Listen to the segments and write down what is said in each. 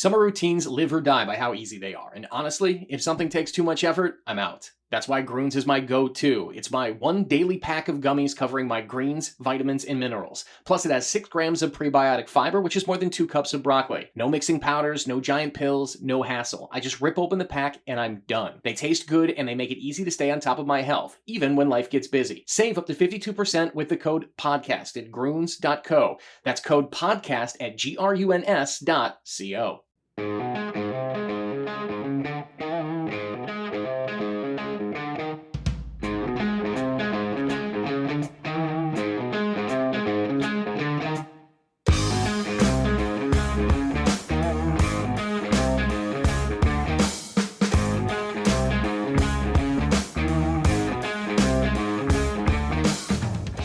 Summer routines live or die by how easy they are, and honestly, if something takes too much effort, I'm out. That's why Groones is my go-to. It's my one daily pack of gummies covering my greens, vitamins, and minerals. Plus, it has 6 grams of prebiotic fiber, which is more than 2 cups of broccoli. No mixing powders, no giant pills, no hassle. I just rip open the pack and I'm done. They taste good and they make it easy to stay on top of my health, even when life gets busy. Save up to 52% with the code PODCAST at Groones.co. That's code PODCAST at GRUNS.co.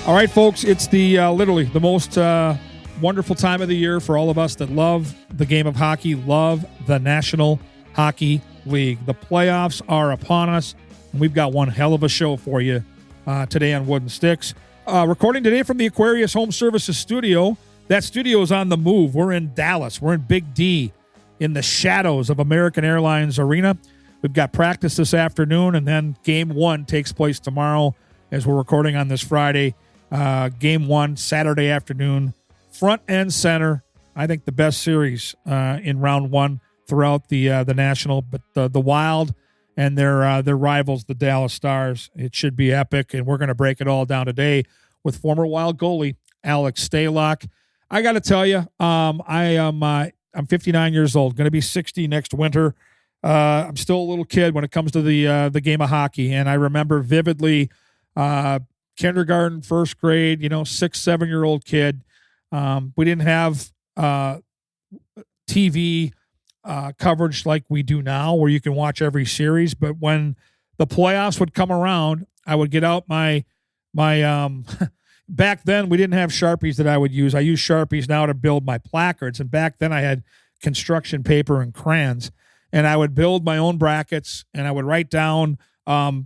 All right, folks, it's the literally the most wonderful time of the year for all of us that love the game of hockey, love the National Hockey League. The playoffs are upon us, and we've got one hell of a show for you today on Wooden Sticks. Recording today from the Aquarius Home Services studio. That studio is on the move. We're in Dallas. We're in Big D in the shadows of American Airlines Arena. We've got practice this afternoon, and then Game 1 takes place tomorrow as we're recording on this Friday. Game 1, Saturday afternoon, front and center. I think the best series in round 1 throughout the National, but the Wild and their rivals, the Dallas Stars. It should be epic, and we're going to break it all down today with former Wild goalie Alex Stalock. I got to tell you, I'm 59 years old, going to be 60 next winter. I'm still a little kid when it comes to the game of hockey, and I remember vividly. Kindergarten, first grade, 6, 7-year-old kid. We didn't have TV coverage like we do now where you can watch every series. But when the playoffs would come around, I would get out my back then we didn't have Sharpies that I would use. I use Sharpies now to build my placards. And back then I had construction paper and crayons. And I would build my own brackets and I would write down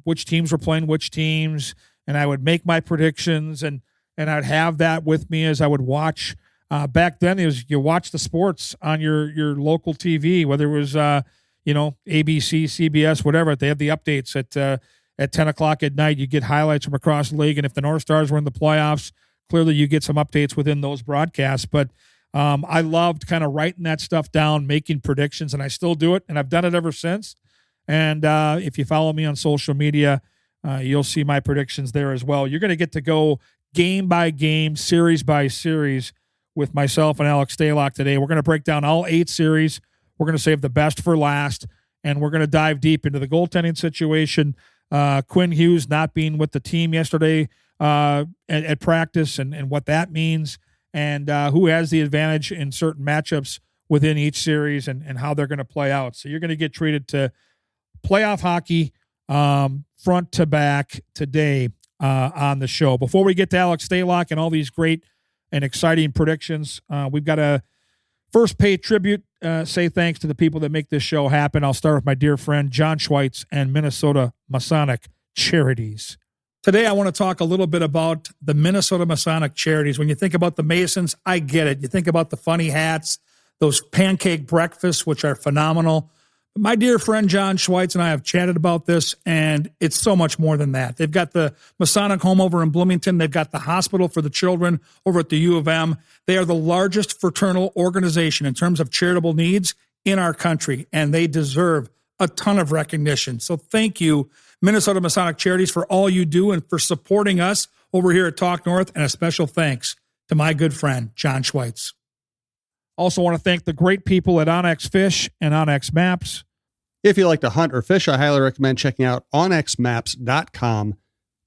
which teams were playing which teams. And I would make my predictions, and I'd have that with me as I would watch. Back then, it was you watch the sports on your local TV, whether it was ABC, CBS, whatever. They have the updates at 10 o'clock at night. You get highlights from across the league, and if the North Stars were in the playoffs, clearly you get some updates within those broadcasts. But I loved kind of writing that stuff down, making predictions, and I still do it, and I've done it ever since. And if you follow me on social media, you'll see my predictions there as well. You're going to get to go game by game, series by series with myself and Alex Stalock today. We're going to break down all 8 series. We're going to save the best for last, and we're going to dive deep into the goaltending situation. Quinn Hughes not being with the team yesterday at practice and what that means, and who has the advantage in certain matchups within each series and how they're going to play out. So you're going to get treated to playoff hockey front to back today on the show. Before we get to Alex Stalock and all these great and exciting predictions, we've got to first pay tribute, say thanks to the people that make this show happen. I'll start with my dear friend John Schweitz and Minnesota Masonic Charities. Today I want to talk a little bit about the Minnesota Masonic Charities. When you think about the Masons, I get it. You think about the funny hats, those pancake breakfasts, which are phenomenal. My dear friend John Schweitz and I have chatted about this, and it's so much more than that. They've got the Masonic Home over in Bloomington. They've got the hospital for the children over at the U of M. They are the largest fraternal organization in terms of charitable needs in our country, and they deserve a ton of recognition. So thank you, Minnesota Masonic Charities, for all you do and for supporting us over here at Talk North, and a special thanks to my good friend John Schweitz. Also want to thank the great people at Onyx Fish and Onyx Maps. If you like to hunt or fish, I highly recommend checking out onyxmaps.com.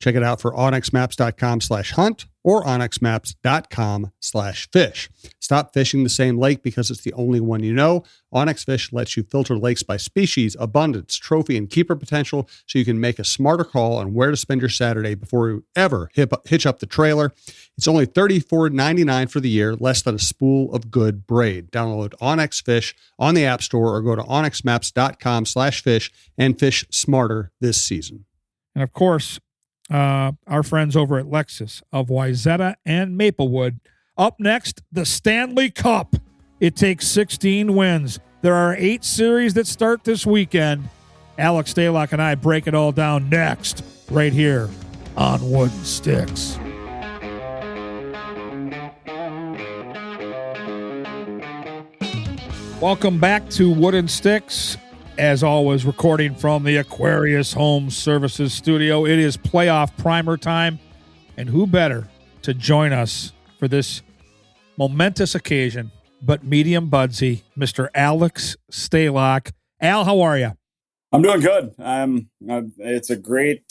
Check it out for onyxmaps.com/hunt or onyxmaps.com/fish. Stop fishing the same lake because it's the only one you know. Onyx Fish lets you filter lakes by species, abundance, trophy, and keeper potential so you can make a smarter call on where to spend your Saturday before you ever hitch up the trailer. It's only $34.99 for the year, less than a spool of good braid. Download Onyx Fish on the App Store or go to onyxmaps.com/fish and fish smarter this season. And of course, our friends over at Lexus of Wayzata and Maplewood. Up next, the Stanley Cup. It takes 16 wins. There are 8 series that start this weekend. Alex Stalock and I break it all down next, right here on Wooden Sticks. Welcome back to Wooden Sticks. As always, recording from the Aquarius Home Services studio. It is playoff primer time, and who better to join us for this momentous occasion but medium budsy, Mr. Alex Stalock. Al, how are you? I'm doing good. It's a great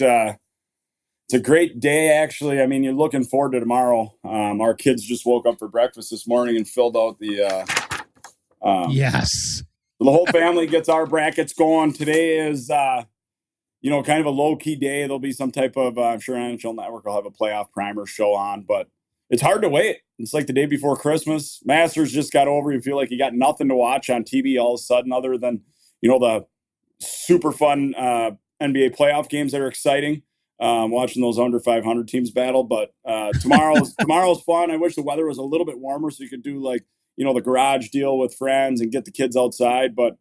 day, actually. I mean, you're looking forward to tomorrow. Our kids just woke up for breakfast this morning and filled out the yes. The whole family gets our brackets going. Today is kind of a low key day. There'll be some type of I'm sure NHL Network will have a playoff primer show on, but it's hard to wait. It's like the day before Christmas. Masters just got over. You feel like you got nothing to watch on TV all of a sudden, other than the super fun NBA playoff games that are exciting. Watching those under 500 teams battle, but tomorrow's fun. I wish the weather was a little bit warmer so you could do the garage deal with friends and get the kids outside. But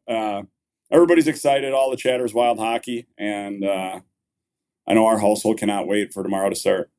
everybody's excited. All the chatter is wild hockey, and I know our household cannot wait for tomorrow to start.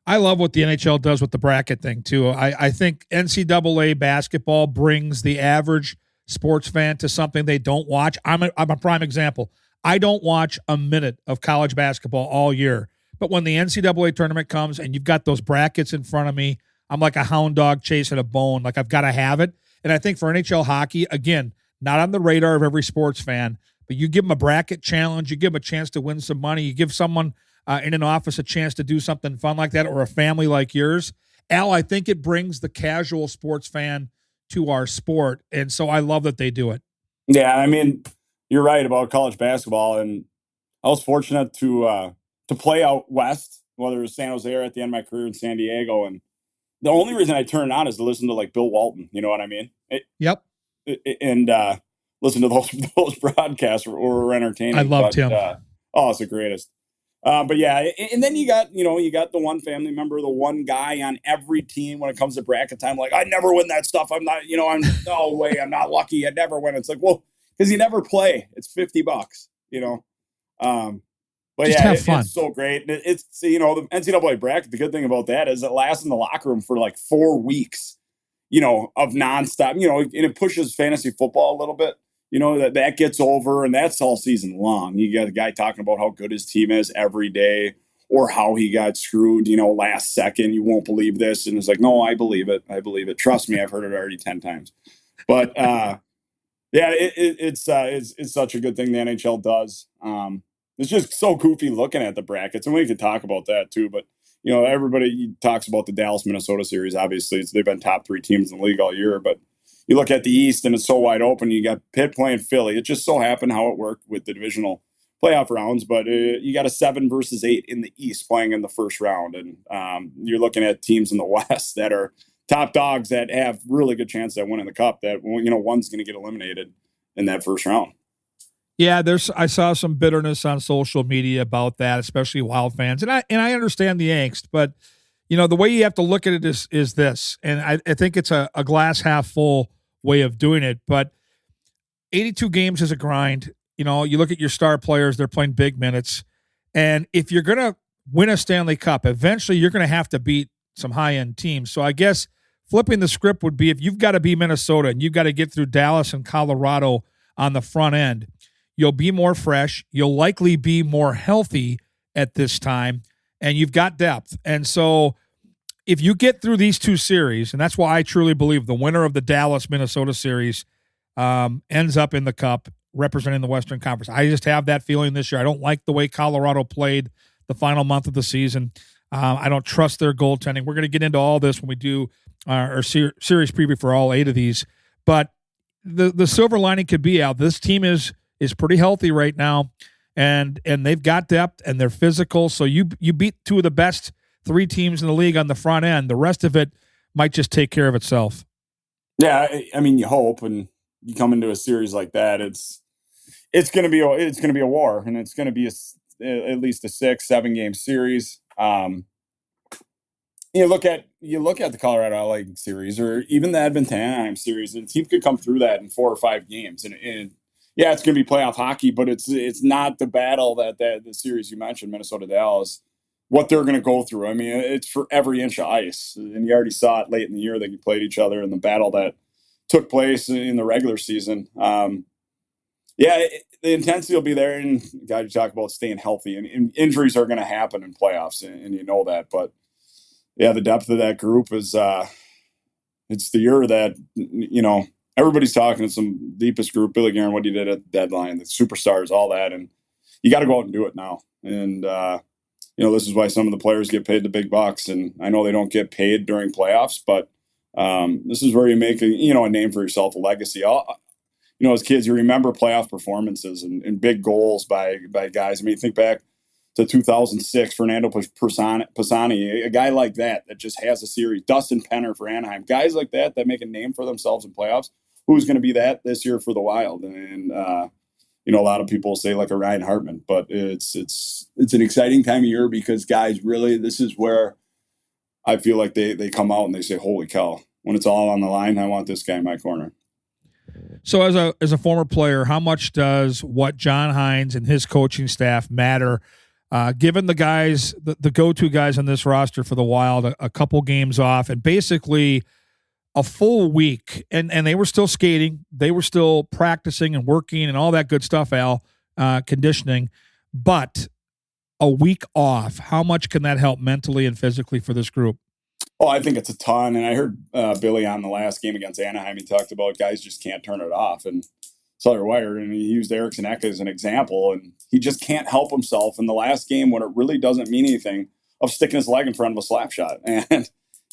I love what the NHL does with the bracket thing too. I think NCAA basketball brings the average sports fan to something they don't watch. I'm a prime example. I don't watch a minute of college basketball all year, but when the NCAA tournament comes and you've got those brackets in front of me, I'm like a hound dog chasing a bone. Like, I've got to have it. And I think for NHL hockey, again, not on the radar of every sports fan, but you give them a bracket challenge, you give them a chance to win some money, you give someone in an office a chance to do something fun like that, or a family like yours. Al, I think it brings the casual sports fan to our sport, and so I love that they do it. Yeah, I mean, you're right about college basketball, and I was fortunate to play out west, whether it was San Jose or at the end of my career in San Diego, and the only reason I turn it on is to listen to Bill Walton. You know what I mean? Yep. And listen to those broadcasts were entertaining. I loved him. It's the greatest. But yeah, and then you got the one family member, the one guy on every team when it comes to bracket time. Like, I never win that stuff. I'm not, no way. I'm not lucky. I never win. It's like, well, because you never play. It's $50. But just have fun. It's so great. It's the NCAA bracket. The good thing about that is it lasts in the locker room for 4 weeks, of nonstop. And it pushes fantasy football a little bit. That gets over, and that's all season long. You got a guy talking about how good his team is every day, or how he got screwed, last second. You won't believe this, and it's like, no, I believe it. I believe it. Trust me, I've heard it already 10 times. But it's such a good thing the NHL does. It's just so goofy looking at the brackets, and we could talk about that too. But everybody talks about the Dallas-Minnesota series. Obviously, they've been top 3 teams in the league all year, but you look at the East and it's so wide open. You got Pitt playing Philly. It just so happened how it worked with the divisional playoff rounds, but you got a 7 versus 8 in the East playing in the first round. And you're looking at teams in the West that are top dogs that have really good chance at winning the cup, that, one's going to get eliminated in that first round. Yeah, I saw some bitterness on social media about that, especially Wild fans. And I understand the angst, but the way you have to look at it is this, and I think it's a glass half full way of doing it, but 82 games is a grind. You look at your star players, they're playing big minutes. And if you're going to win a Stanley Cup, eventually you're going to have to beat some high-end teams. So I guess flipping the script would be, if you've got to be Minnesota and you've got to get through Dallas and Colorado on the front end, you'll be more fresh. You'll likely be more healthy at this time, and you've got depth. And so if you get through these 2 series, and that's why I truly believe the winner of the Dallas-Minnesota series ends up in the Cup representing the Western Conference. I just have that feeling this year. I don't like the way Colorado played the final month of the season. I don't trust their goaltending. We're going to get into all this when we do our series preview for all 8 of these. But the silver lining could be out. This team is pretty healthy right now, and they've got depth, and they're physical. So you beat 2 of the best 3 teams in the league on the front end. The rest of it might just take care of itself. Yeah, I mean, you hope, and you come into a series like that, it's going to be a war, and it's going to be at least a 6-7 game series. you look at the Colorado LA series or even the Edmonton Anaheim series, and a team could come through that in 4 or 5 games. And yeah, it's going to be playoff hockey, but it's not the battle that the series you mentioned, Minnesota Dallas, what they're going to go through. I mean, it's for every inch of ice, and you already saw it late in the year that you played each other in the battle that took place in the regular season. Yeah, the intensity will be there, and guys, you talk about staying healthy, and injuries are going to happen in playoffs, and you know that, but. Yeah, the depth of that group is it's the year that everybody's talking. It's some deepest group. Billy Guerin, what he did at the deadline, the superstars, all that, and you got to go out and do it now. And this is why some of the players get paid the big bucks. And I know they don't get paid during playoffs, but this is where you make a name for yourself, a legacy. As kids, you remember playoff performances and big goals by guys. I mean, think back to 2006, Fernando Pisani, a guy like that just has a series. Dustin Penner for Anaheim, guys like that make a name for themselves in playoffs. Who's going to be that this year for the Wild? And a lot of people say like a Ryan Hartman, but it's an exciting time of year because guys really, this is where I feel like they come out and they say, "Holy cow!" When it's all on the line, I want this guy in my corner. So as a former player, how much does what John Hynes and his coaching staff matter? Given the guys, the go-to guys on this roster for the Wild, a couple games off and basically a full week, and they were still skating, they were still practicing and working and all that good stuff, Al, conditioning, but a week off, how much can that help mentally and physically for this group? Oh, I think it's a ton, and I heard Billy on the last game against Anaheim, he talked about guys just can't turn it off, and so they're wired, and he used Eriksson Ek as an example, and he just can't help himself in the last game when it really doesn't mean anything of sticking his leg in front of a slap shot. And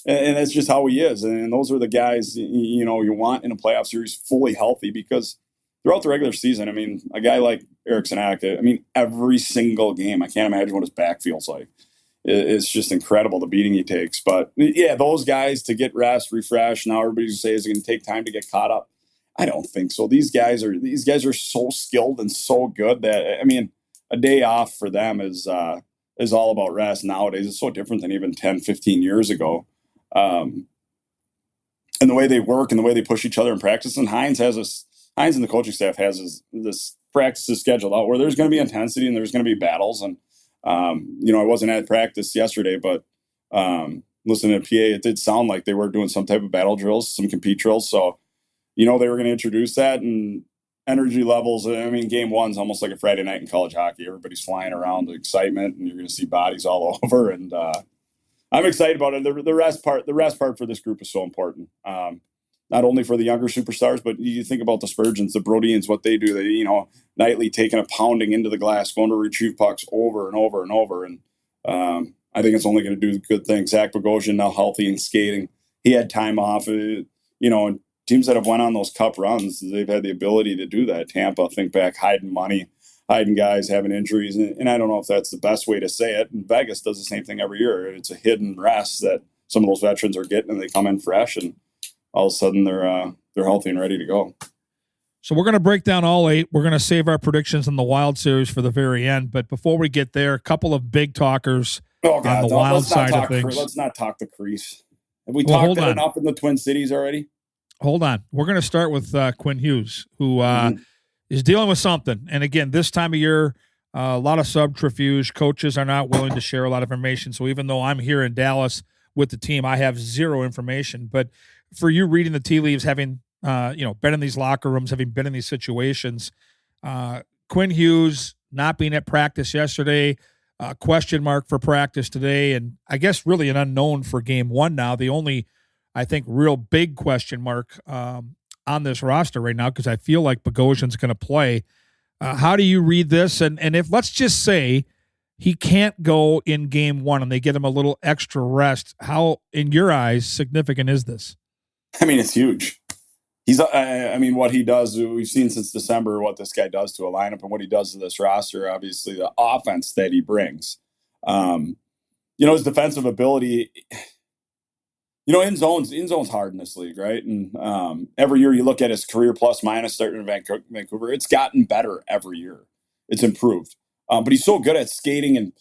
that's just how he is. And those are the guys, you want in a playoff series fully healthy because throughout the regular season, I mean, a guy like Eriksson Ek, I mean, every single game, I can't imagine what his back feels like. It's just incredible the beating he takes. But yeah, those guys to get rest, refresh. Now everybody's saying it's going to take time to get caught up. I don't think so. These guys are so skilled and so good that, I mean, a day off for them is all about rest nowadays. It's so different than even 10, 15 years ago. And the way they work and the way they push each other in practice. And Hynes and the coaching staff has this practices scheduled out where there's going to be intensity and there's going to be battles. And, I wasn't at practice yesterday, but listening to PA, it did sound like they were doing some type of battle drills, some compete drills. So, they were going to introduce that, and energy levels. I mean, game one's almost like a Friday night in college hockey. Everybody's flying around, the excitement, and you're going to see bodies all over. And I'm excited about it. The rest part for this group is so important. Not only for the younger superstars, but you think about the Spurgeons, the Brodians, what they do. They, nightly taking a pounding into the glass, going to retrieve pucks over and over and over. And I think it's only going to do good things. Zach Bogosian now healthy and skating. He had time off. And teams that have went on those cup runs, they've had the ability to do that. Tampa, think back, hiding money, hiding guys, having injuries. And I don't know if that's the best way to say it. And Vegas does the same thing every year. It's a hidden rest that some of those veterans are getting, and they come in fresh, and all of a sudden they're healthy and ready to go. So we're going to break down all 8. We're going to save our predictions in the Wild series for the very end. But before we get there, a couple of big talkers on the Wild side of things. Let's not talk the crease. Have we talked that enough in the Twin Cities already? Hold on. We're going to start with Quinn Hughes, who is dealing with something. And again, this time of year, a lot of subterfuge. Coaches are not willing to share a lot of information. So even though I'm here in Dallas with the team, I have zero information. But for you reading the tea leaves, having been in these locker rooms, having been in these situations, Quinn Hughes not being at practice yesterday, question mark for practice today, and I guess really an unknown for game one now. The only, I think, real big question mark on this roster right now, because I feel like Bogosian's going to play. How do you read this? And if, let's just say, he can't go in game one and they get him a little extra rest, how, in your eyes, significant is this? I mean, it's huge. What he does, we've seen since December what this guy does to a lineup and what he does to this roster, obviously the offense that he brings. His defensive ability, in zone's hard in this league, right? And every year you look at his career plus minus starting in Vancouver, it's gotten better every year. It's improved. But he's so good at skating and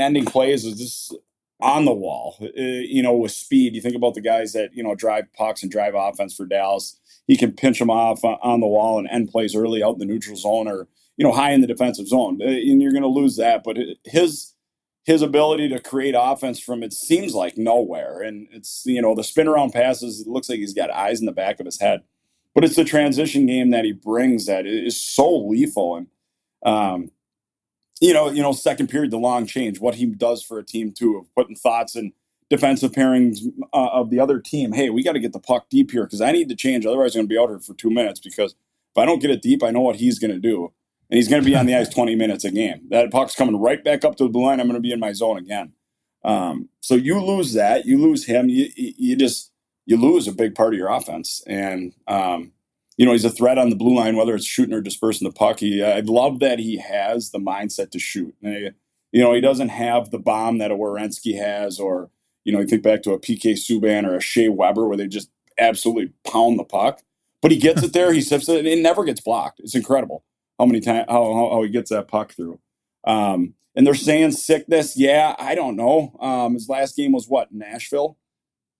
ending plays. Is just on the wall, with speed. You think about the guys that, drive pucks and drive offense for Dallas. He can pinch them off on the wall and end plays early out in the neutral zone or, high in the defensive zone. And you're going to lose that. But his ability to create offense from, it seems like, nowhere. And it's, the spin around passes, it looks like he's got eyes in the back of his head. But it's the transition game that he brings that is so lethal. And, second period, the long change, what he does for a team too, of putting thoughts and defensive pairings of the other team. Hey, we got to get the puck deep here because I need to change. Otherwise, I'm going to be out here for 2 minutes because if I don't get it deep, I know what he's going to do. And he's going to be on the ice 20 minutes a game. That puck's coming right back up to the blue line. I'm going to be in my zone again. So you lose that. You lose him. You lose a big part of your offense. And, he's a threat on the blue line, whether it's shooting or dispersing the puck. I love that he has the mindset to shoot. He doesn't have the bomb that a Werenski has, or, you think back to a PK Subban or a Shea Weber where they just absolutely pound the puck. But he gets it there, he sips it, and it never gets blocked. It's incredible how many times how he gets that puck through. And they're saying sickness. Yeah, I don't know. His last game was what, Nashville?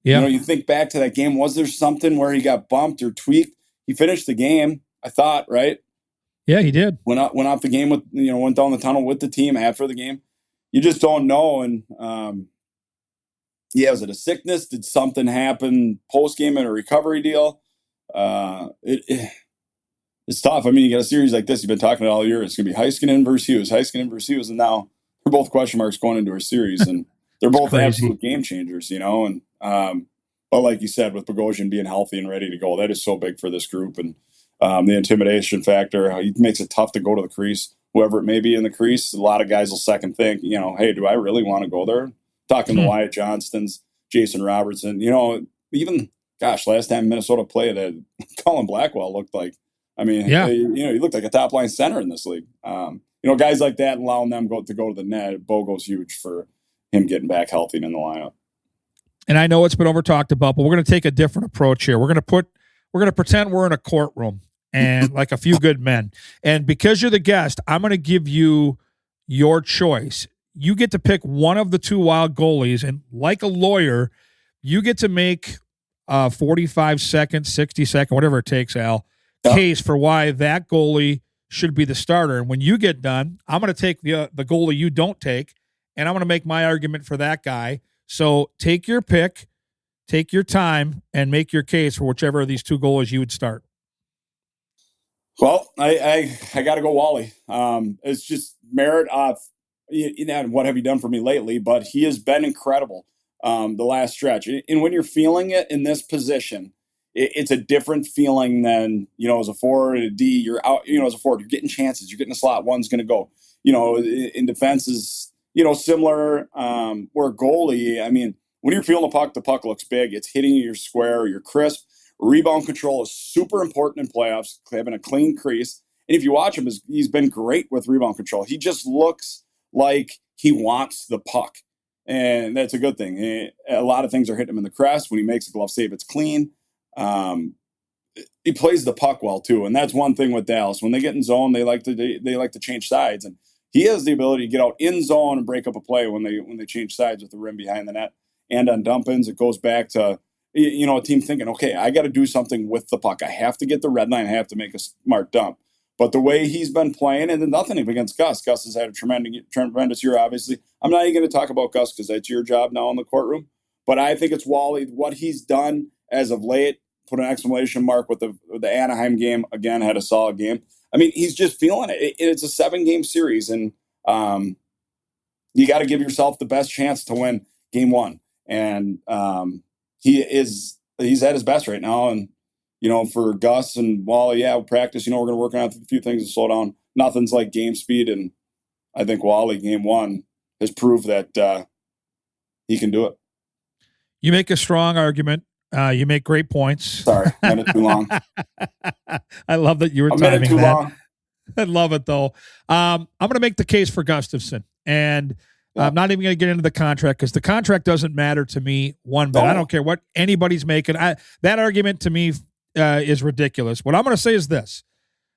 Yeah. You think back to that game. Was there something where he got bumped or tweaked? He finished the game, I thought, right? Yeah, he did. Went off the game with, went down the tunnel with the team after the game. You just don't know. And was it a sickness? Did something happen post game in a recovery deal? It's tough. I mean, you got a series like this. You've been talking about all year. It's going to be Heiskanen versus Hughes, and now they're both question marks going into our series, and they're both crazy. Absolute game changers, And but like you said, with Bogosian being healthy and ready to go, that is so big for this group, and the intimidation factor. He makes it tough to go to the crease, whoever it may be in the crease. A lot of guys will second think, hey, do I really want to go there? Talking to Wyatt Johnstons, Jason Robertson, even last time Minnesota played, Colin Blackwell looked like. I mean, yeah. He looked like a top line center in this league. Guys like that, allowing them to go to the net. Bogo's huge for him getting back healthy and in the lineup. And I know it's been over talked about, but we're going to take a different approach here. We're going to pretend we're in a courtroom and like a few good men. And because you're the guest, I'm going to give you your choice. You get to pick one of the two Wild goalies, and like a lawyer, you get to make 45 second, 60 second, whatever it takes, Al, case for why that goalie should be the starter. And when you get done, I'm going to take the goalie you don't take, and I'm going to make my argument for that guy. So take your pick, take your time, and make your case for whichever of these two goalies you would start. Well, I got to go Wally. It's just merit off, what have you done for me lately? But he has been incredible the last stretch. And when you're feeling it in this position, it's a different feeling than, as a forward and a D. You're out, as a forward, you're getting chances. You're getting a slot. One's going to go. In defense is, similar. Where goalie, I mean, when you're feeling the puck looks big. It's hitting your square, you're crisp. Rebound control is super important in playoffs, having a clean crease. And if you watch him, he's been great with rebound control. He just looks like he wants the puck. And that's a good thing. A lot of things are hitting him in the crest. When he makes a glove save, it's clean. He plays the puck well too, and that's one thing with Dallas. When they get in zone, they like to change sides, and he has the ability to get out in zone and break up a play when they change sides with the rim behind the net. And on dump-ins, it goes back to a team thinking, okay, I got to do something with the puck. I have to get the red line. I have to make a smart dump. But the way he's been playing, and then nothing against Gus. Gus has had a tremendous year. Obviously, I'm not even going to talk about Gus because that's your job now in the courtroom. But I think it's Wally. What he's done as of late. Put an exclamation mark with the Anaheim game. Again, had a solid game. I mean, he's just feeling it. It's a 7-game series, and you got to give yourself the best chance to win game one. And he's at his best right now. And, for Gus and Wally, practice, we're going to work on a few things to slow down. Nothing's like game speed. And I think Wally, game one, has proved that he can do it. You make a strong argument. You make great points. Sorry, a minute too long. I love that you were timing a minute too that. long. I love it, though. I'm going to make the case for Gustafsson, and I'm not even going to get into the contract because the contract doesn't matter to me one bit. I don't care what anybody's making. That argument to me is ridiculous. What I'm going to say is this.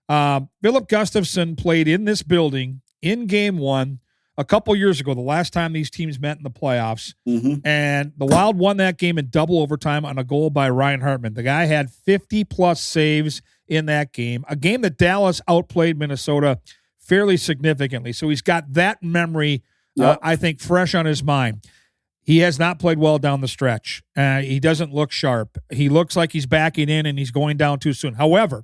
Philip Gustafsson played in this building in game one a couple years ago, the last time these teams met in the playoffs, Mm-hmm. and the Wild won that game in double overtime on a goal by Ryan Hartman. The guy had 50-plus saves in that game, a game that Dallas outplayed Minnesota fairly significantly. So he's got that memory, I think, fresh on his mind. He has not played well down the stretch. He doesn't look sharp. He looks like he's backing in and he's going down too soon. However,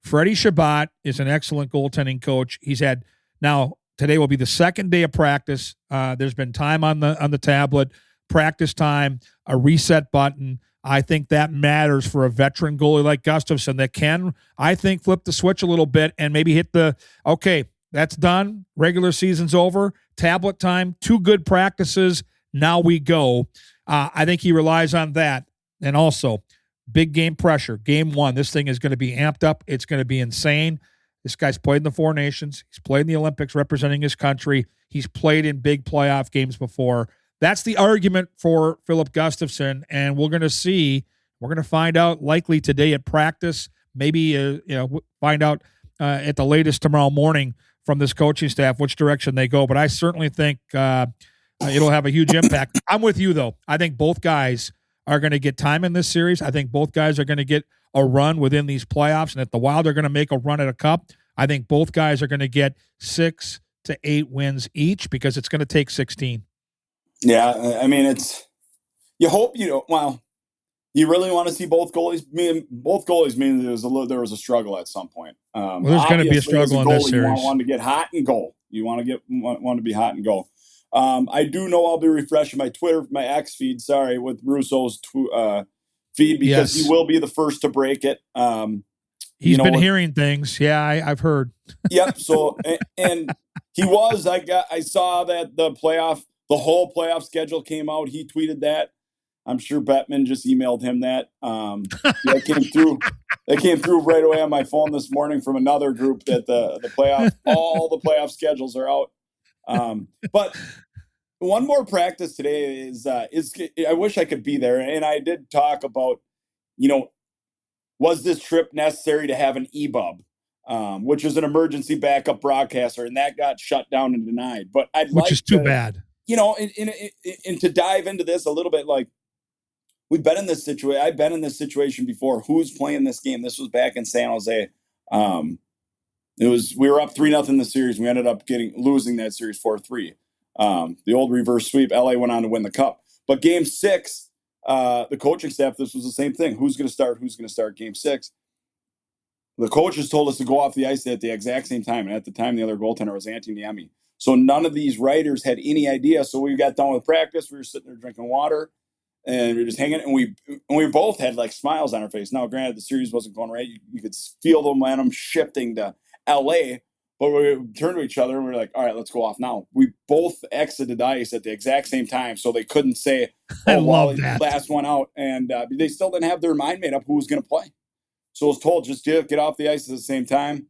Freddie Shabbat is an excellent goaltending coach. He's had now today will be the second day of practice. There's been time on the tablet, practice time, a reset button. I think that matters for a veteran goalie like Gustafsson that can, I think, flip the switch a little bit and maybe hit okay, that's done. Regular season's over. Tablet time, 2 good practices. Now we go. I think he relies on that. And also, big game pressure. Game 1, this thing is going to be amped up. It's going to be insane. This guy's played in the 4 nations. He's played in the Olympics representing his country. He's played in big playoff games before. That's the argument for Philip Gustafsson, and we're going to see. We're going to find out likely today at practice, maybe find out at the latest tomorrow morning from this coaching staff which direction they go. But I certainly think it'll have a huge impact. I'm with you, though. I think both guys are going to get time in this series. I think both guys are going to get a run within these playoffs, and if the Wild are going to make a run at a cup, I think both guys are going to get 6 to 8 wins each because it's going to take 16. Yeah, I mean, you hope you really want to see both goalies. Both goalies mean there was a struggle at some point. Well, there's going to be a struggle in this series. You want one to get hot and go. You want to get one to be hot and go. I do know I'll be refreshing my Twitter, my X feed. Sorry, with Russo's feed because he will be the first to break it. He's been hearing things. Yeah, I've heard. Yep. So and he was. I saw that the whole playoff schedule came out. He tweeted that. I'm sure Bettman just emailed him that. That came through. That came through right away on my phone this morning from another group that the playoff, all the playoff schedules are out. But one more practice today is I wish I could be there. And I did talk about, was this trip necessary to have an EBUB, which is an emergency backup broadcaster, and that got shut down and denied. But which is too bad. And to dive into this a little bit, like we've been in this situation. I've been in this situation before. Who's playing this game? This was back in San Jose. We were up 3-0 in the series. We ended up losing that series 4-3. The old reverse sweep. LA went on to win the cup. But game 6, the coaching staff, this was the same thing. Who's going to start game 6? The coaches told us to go off the ice at the exact same time. And at the time, the other goaltender was Antti Niemi. So none of these writers had any idea. So we got done with practice. We were sitting there drinking water and we were just hanging. And we both had like smiles on our face. Now, granted, the series wasn't going right. You could feel the momentum shifting to LA. But we turned to each other and we were like, all right, let's go off now. We both exited the ice at the exact same time. So they couldn't say, last one out. And they still didn't have their mind made up who was going to play. So I was told, just get off the ice at the same time.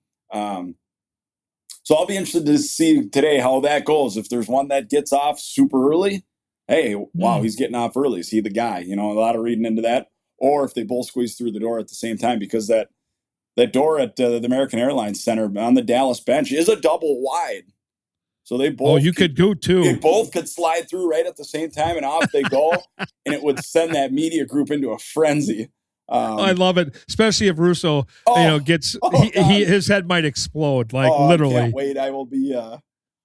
So I'll be interested to see today how that goes. If there's one that gets off super early, hey, wow, he's getting off early. Is he the guy? A lot of reading into that. Or if they both squeeze through the door at the same time, because that door at the American Airlines Center on the Dallas bench is a double wide. So they both. Oh, you could go too. They both could slide through right at the same time, and off they go, and it would send that media group into a frenzy. I love it, especially if Russo, gets his head might explode, literally. I can't wait. I will be.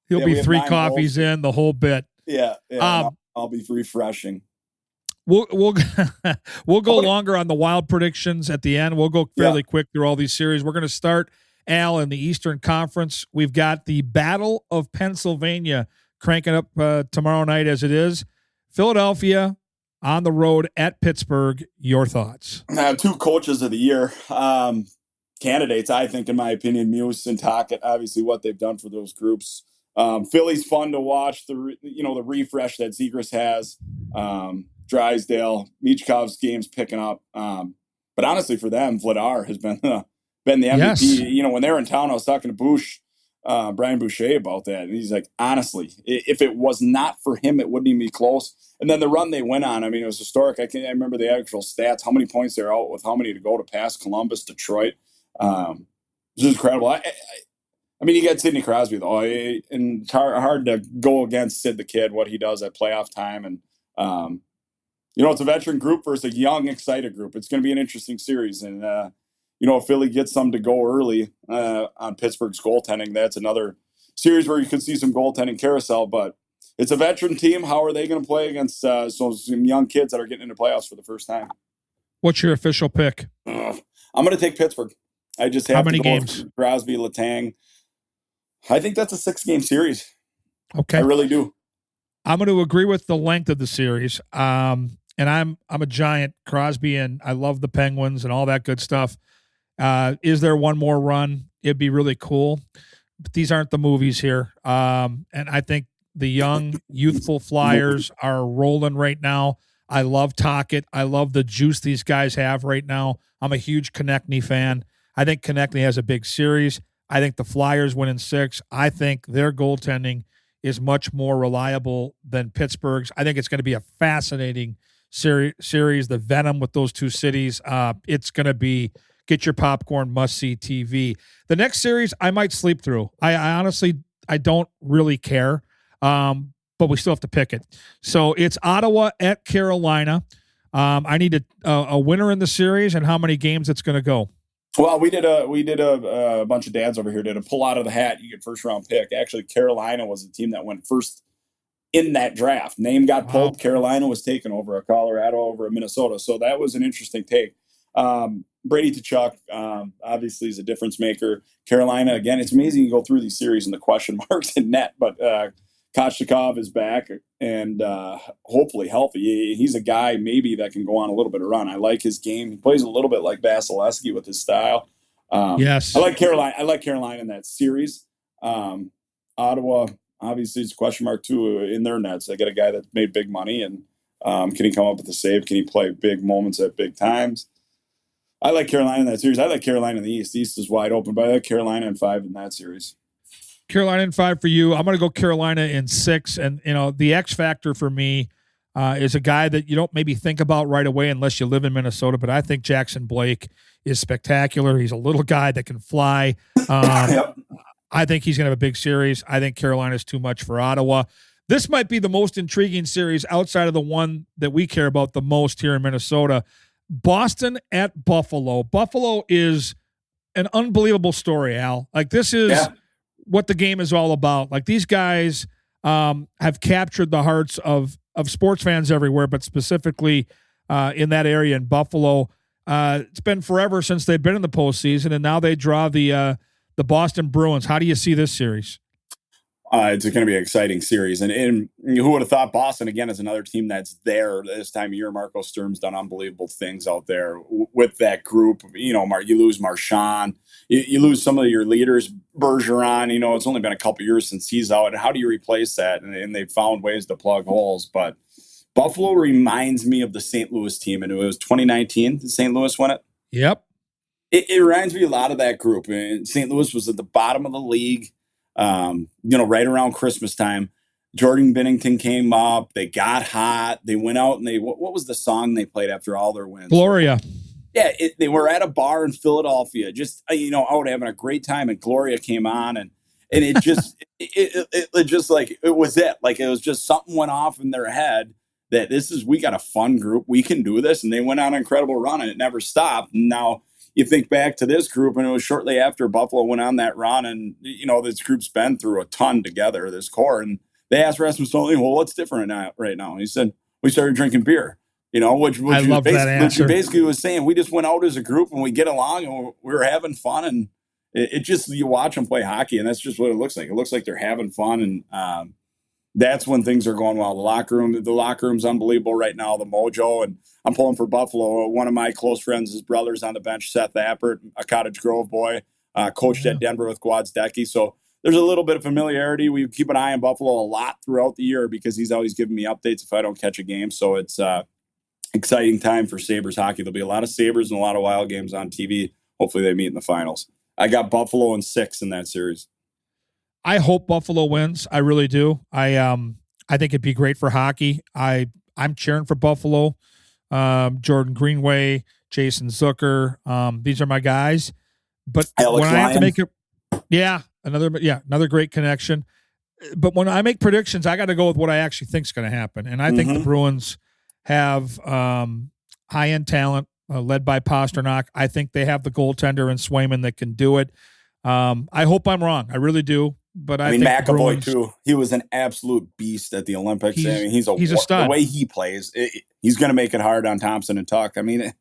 He'll be 3 coffees in the whole bit. Yeah. I'll be refreshing. We'll go longer on the Wild predictions at the end. We'll go fairly quick through all these series. We're going to start, Al, in the Eastern Conference. We've got the Battle of Pennsylvania cranking up tomorrow night as it is. Philadelphia on the road at Pittsburgh. Your thoughts? 2 coaches of the year candidates, I think, in my opinion, Muse and Tocchet, obviously what they've done for those groups. Philly's fun to watch, the refresh that Zegras has. Drysdale, Michkov's game's picking up. But honestly, for them, Vladar has been the MVP. Yes. When they're in town, I was talking to Brian Boucher about that. And he's like, honestly, if it was not for him, it wouldn't even be close. And then the run they went on, I mean, it was historic. I remember the actual stats, how many points they're out with, how many to go to pass Columbus, Detroit. This is incredible. I I mean, you got Sidney Crosby though, and it's hard to go against Sid the Kid, what he does at playoff time, and it's a veteran group versus a young, excited group. It's going to be an interesting series, and if Philly gets some to go early on Pittsburgh's goaltending, that's another series where you could see some goaltending carousel. But it's a veteran team. How are they going to play against some young kids that are getting into playoffs for the first time? What's your official pick? I'm going to take Pittsburgh. I just have How many to go games? with Crosby, Letang. I think that's a 6-game series. Okay, I really do. I'm going to agree with the length of the series. And I'm a giant Crosby, and I love the Penguins and all that good stuff. Is there one more run? It'd be really cool. But these aren't the movies here. And I think the young, youthful Flyers are rolling right now. I love Tocchet. I love the juice these guys have right now. I'm a huge Konechny fan. I think Konechny has a big series. I think the Flyers win in 6. I think their goaltending is much more reliable than Pittsburgh's. I think it's going to be a fascinating series. The venom with those two cities. It's going to be get your popcorn, must-see TV. The next series I might sleep through. I honestly, I don't really care, but we still have to pick it. So it's Ottawa at Carolina. I need a winner in the series and how many games it's going to go. Well, we did a bunch of dads over here did a pull out of the hat. You get first round pick. Actually, Carolina was the team that went first in that draft. Name got pulled. Wow. Carolina was taken over a Colorado, over a Minnesota. So that was an interesting take. Brady Tkachuk, obviously is a difference maker. Carolina, again, it's amazing you go through these series and the question marks in net, but Kochetkov is back and hopefully healthy. He's a guy maybe that can go on a little bit of run. I like his game. He plays a little bit like Vasilevsky with his style. Yes. I like Carolina in that series. Ottawa, obviously, it's a question mark too in their nets. They got a guy that made big money, and can he come up with a save? Can he play big moments at big times? I like Carolina in that series. I like Carolina in the East. East is wide open, but I like Carolina in 5 in that series. Carolina in 5 for you. I'm going to go Carolina in 6. And, the X factor for me is a guy that you don't maybe think about right away unless you live in Minnesota, but I think Jackson Blake is spectacular. He's a little guy that can fly. Yep. I think he's going to have a big series. I think Carolina's too much for Ottawa. This might be the most intriguing series outside of the one that we care about the most here in Minnesota. Boston at Buffalo. Buffalo is an unbelievable story, Al. Like, this is what the game is all about. Like, these guys have captured the hearts of sports fans everywhere, but specifically in that area in Buffalo. It's been forever since they've been in the postseason, and now they draw the Boston Bruins. How do you see this series? It's going to be an exciting series. And who would have thought Boston, again, is another team that's there this time of year. Marco Sturm's done unbelievable things out there with that group. You lose Marchand. You lose some of your leaders, Bergeron. It's only been a couple years since he's out. And how do you replace that? And they've found ways to plug holes. But Buffalo reminds me of the St. Louis team. And it was 2019. Did St. Louis win it? Yep. It reminds me a lot of that group. And St. Louis was at the bottom of the league. Right around Christmas time, Jordan Binnington came up. They got hot. They went out and what was the song they played after all their wins? Gloria. Yeah, they were at a bar in Philadelphia, just out having a great time, and Gloria came on, and it just it just like it was it. Like, it was just something went off in their head that we got a fun group, we can do this, and they went on an incredible run, and it never stopped. And now you think back to this group, and it was shortly after Buffalo went on that run, and this group's been through a ton together, this core. And they asked Rasmus Dahlin, "Well, what's different right now?" And he said, "We started drinking beer." Which I love that answer. Which basically was saying we just went out as a group and we get along and we were having fun, and it just, you watch them play hockey, and that's just what it looks like. It looks like they're having fun, and that's when things are going well. The locker room's unbelievable right now, the mojo. And I'm pulling for Buffalo. One of my close friends, his brother's on the bench, Seth Appert, a Cottage Grove boy, coached at Denver with Gwazdecki. So there's a little bit of familiarity. We keep an eye on Buffalo a lot throughout the year because he's always giving me updates if I don't catch a game. So it's exciting time for Sabres hockey. There'll be a lot of Sabres and a lot of Wild games on TV. Hopefully they meet in the finals. I got Buffalo in 6 in that series. I hope Buffalo wins. I really do. I think it'd be great for hockey. I'm cheering for Buffalo. Jordan Greenway, Jason Zucker. These are my guys. But Alex when I have to make it, Another great connection. But when I make predictions, I got to go with what I actually think is going to happen. And I think the Bruins have high-end talent led by Pasternak. I think they have the goaltender in Swayman that can do it. I hope I'm wrong. I really do. But I think McAvoy Bruins, too. He was an absolute beast at the Olympics. He's a stud. The way he plays, he's going to make it hard on Thompson and Tuck. And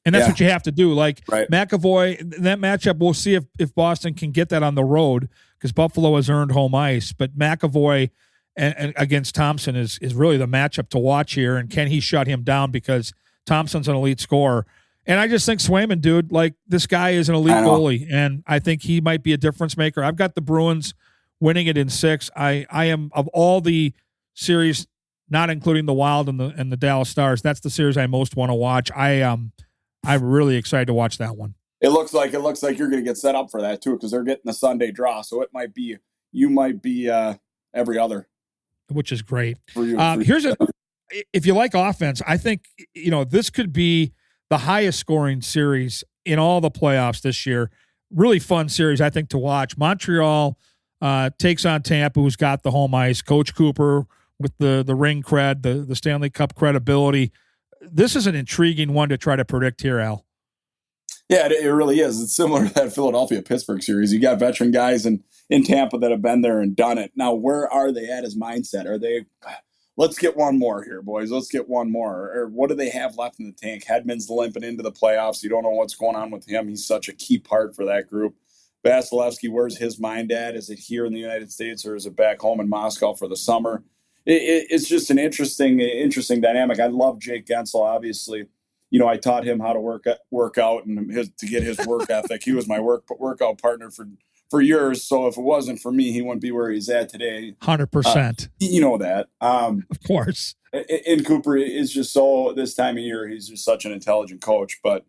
that's what you have to do. Like right. McAvoy, that matchup, we'll see if Boston can get that on the road because Buffalo has earned home ice. But McAvoy and against Thompson is really the matchup to watch here. And can he shut him down because Thompson's an elite scorer? And I just think Swayman, dude, like this guy is an elite goalie, and I think he might be a difference maker. I've got the Bruins winning it in 6. I am, of all the series, not including the Wild and the Dallas Stars, that's the series I most want to watch. I'm really excited to watch that one. It looks like you're going to get set up for that too, because they're getting the Sunday draw. So you might be every other, which is great. For you, if you like offense, I think this could be the highest scoring series in all the playoffs this year. Really fun series, I think, to watch. Montreal takes on Tampa, who's got the home ice. Coach Cooper with the ring cred, the Stanley Cup credibility. This is an intriguing one to try to predict here, Al. Yeah, it really is. It's similar to that Philadelphia-Pittsburgh series. You got veteran guys in Tampa that have been there and done it. Now, where are they at as mindset? Are they, let's get one more here, boys. Let's get one more. Or what do they have left in the tank? Hedman's limping into the playoffs. You don't know what's going on with him. He's such a key part for that group. Vasilevsky, where's his mind at? Is it here in the United States or is it back home in Moscow for the summer? It's just an interesting dynamic. I love Jake Gensel, obviously. I taught him how to work out and to get his work ethic. He was my workout partner for years. So if it wasn't for me, he wouldn't be where he's at today. 100%. You know that. Of course. And Cooper is just this time of year, he's just such an intelligent coach. But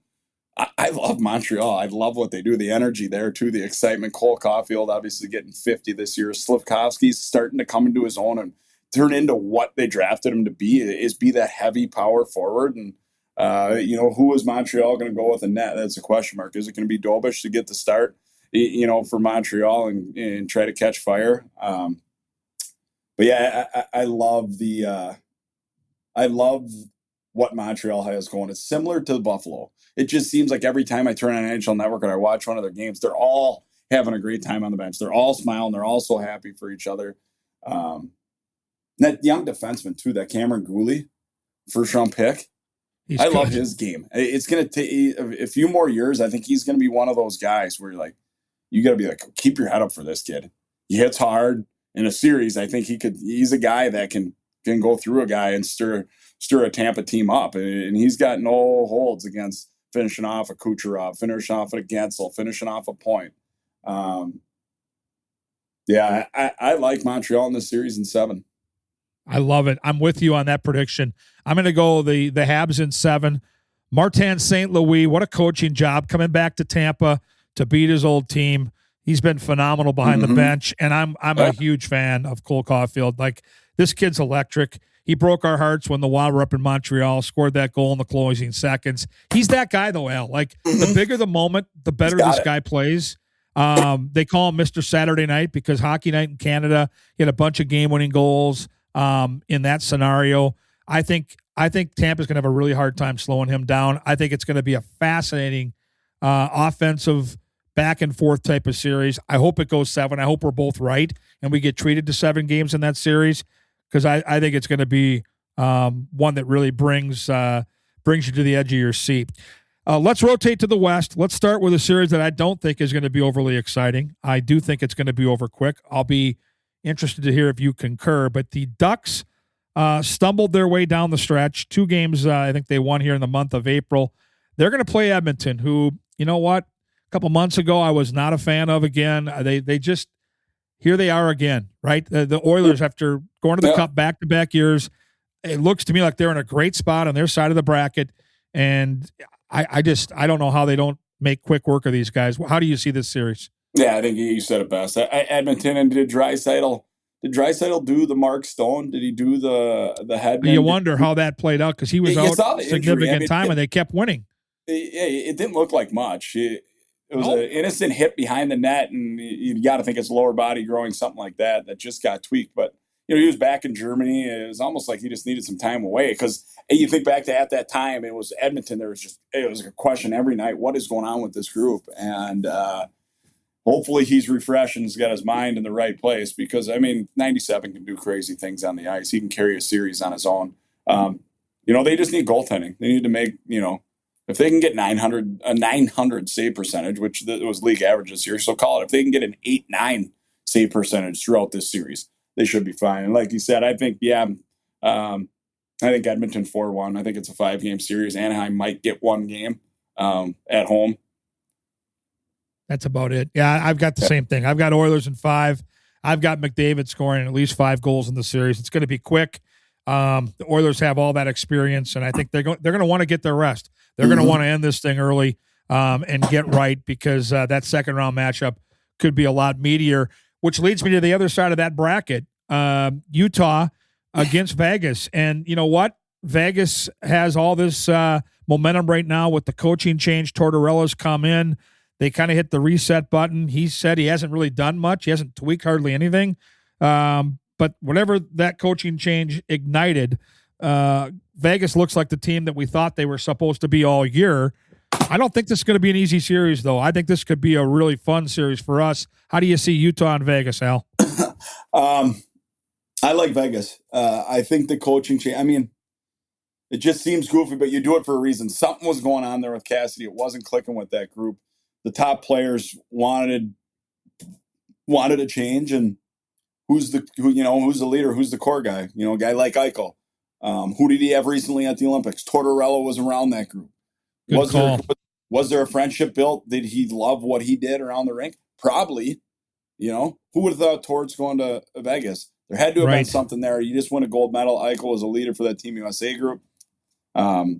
I love Montreal. I love what they do. The energy there, too, the excitement. Cole Caulfield obviously getting 50 this year. Slafkovsky's starting to come into his own and turn into what they drafted him to be that heavy power forward. And, who is Montreal going to go with in net? That's a question mark. Is it going to be Dobish to get the start, for Montreal and try to catch fire? But yeah, I love I love what Montreal has going. It's similar to Buffalo. It just seems like every time I turn on NHL Network and I watch one of their games, they're all having a great time on the bench. They're all smiling. They're all so happy for each other. That young defenseman, too, that Cameron Gooley, first-round pick. I love his game. It's going to take a few more years. I think he's going to be one of those guys where you got to be like, keep your head up for this kid. He hits hard in a series. I think he's a guy that can go through a guy and stir a Tampa team up. And he's got no holds against finishing off a Kucherov, finishing off a Gensel, finishing off a Point. Yeah, I like Montreal in this series in 7. I love it. I'm with you on that prediction. I'm going to go the Habs in 7. Martin St. Louis, what a coaching job coming back to Tampa to beat his old team. He's been phenomenal behind the bench, and I'm a huge fan of Cole Caulfield. Like, this kid's electric. He broke our hearts when the Wild were up in Montreal, scored that goal in the closing seconds. He's that guy, though, Al. Like, the bigger the moment, the better this guy plays. They call him Mr. Saturday Night because Hockey Night in Canada, he had a bunch of game-winning goals in that scenario. I think Tampa's going to have a really hard time slowing him down. I think it's going to be a fascinating offensive back and forth type of series. I hope it goes 7. I hope we're both right and we get treated to 7 games in that series because I think it's going to be one that really brings you to the edge of your seat. Let's rotate to the West. Let's start with a series that I don't think is going to be overly exciting. I do think it's going to be over quick. I'll be interested to hear if you concur, but the Ducks stumbled their way down the stretch. 2 games I think they won here in the month of April. They're going to play Edmonton, who, you know what, a couple months ago I was not a fan of again. They just, here they are again, right? The Oilers, after going to the Cup back-to-back years, it looks to me like they're in a great spot on their side of the bracket, and I don't know how they don't make quick work of these guys. How do you see this series? Yeah, I think you said it best. Edmonton, and did Draisaitl do the Mark Stone? Did he do the Hedman? You wonder how that played out because he was out significant time and they kept winning. It didn't look like much. an innocent hit behind the net, and you got to think it's lower body growing, something like that just got tweaked. But he was back in Germany. It was almost like he just needed some time away, because you think back to at that time, it was Edmonton. It was a question every night: what is going on with this group? And hopefully he's refreshed and has got his mind in the right place, because 97 can do crazy things on the ice. He can carry a series on his own. They just need goaltending. They need to make, if they can get a 900 save percentage, which was league average this year, so call it, if they can get an 8-9 save percentage throughout this series, they should be fine. And like you said, I think, I think Edmonton 4-1. I think it's a 5-game series. Anaheim might get one game at home. That's about it. Yeah, I've got the same thing. I've got Oilers in 5. I've got McDavid scoring at least 5 goals in the series. It's going to be quick. The Oilers have all that experience, and I think they're going to want to get their rest. They're going to want to end this thing early and get right, because that second round matchup could be a lot meatier, which leads me to the other side of that bracket, Utah against Vegas. And you know what? Vegas has all this momentum right now with the coaching change. Tortorella's come in. They kind of hit the reset button. He said he hasn't really done much. He hasn't tweaked hardly anything. But whatever that coaching change ignited, Vegas looks like the team that we thought they were supposed to be all year. I don't think this is going to be an easy series, though. I think this could be a really fun series for us. How do you see Utah and Vegas, Al? I like Vegas. I think the coaching change, it just seems goofy, but you do it for a reason. Something was going on there with Cassidy. It wasn't clicking with that group. The top players wanted a change, and who's the leader? Who's the core guy? A guy like Eichel. Who did he have recently at the Olympics? Tortorella was around that group. Was there a friendship built? Did he love what he did around the rink? Probably. Who would have thought Torts going to Vegas? There had to have been something there. You just won a gold medal. Eichel was a leader for that Team USA group. And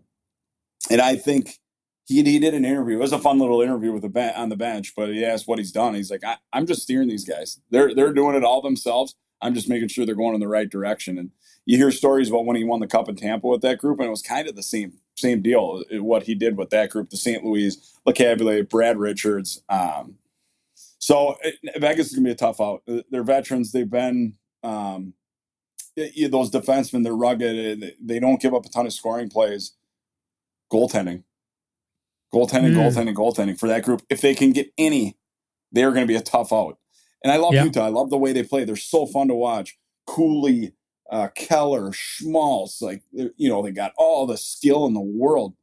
I think he did an interview. It was a fun little interview with on the bench, but he asked what he's done. He's like, I'm just steering these guys. They're doing it all themselves. I'm just making sure they're going in the right direction. And you hear stories about when he won the Cup in Tampa with that group, and it was kind of the same deal, what he did with that group, the St. Louis, LeCavalier, Brad Richards. So Vegas is going to be a tough out. They're veterans. They've been those defensemen. They're rugged. They don't give up a ton of scoring plays. Goaltending for that group. If they can get any, they're going to be a tough out. And I love Utah. I love the way they play. They're so fun to watch. Cooley, Keller, Schmaltz, they got all the skill in the world.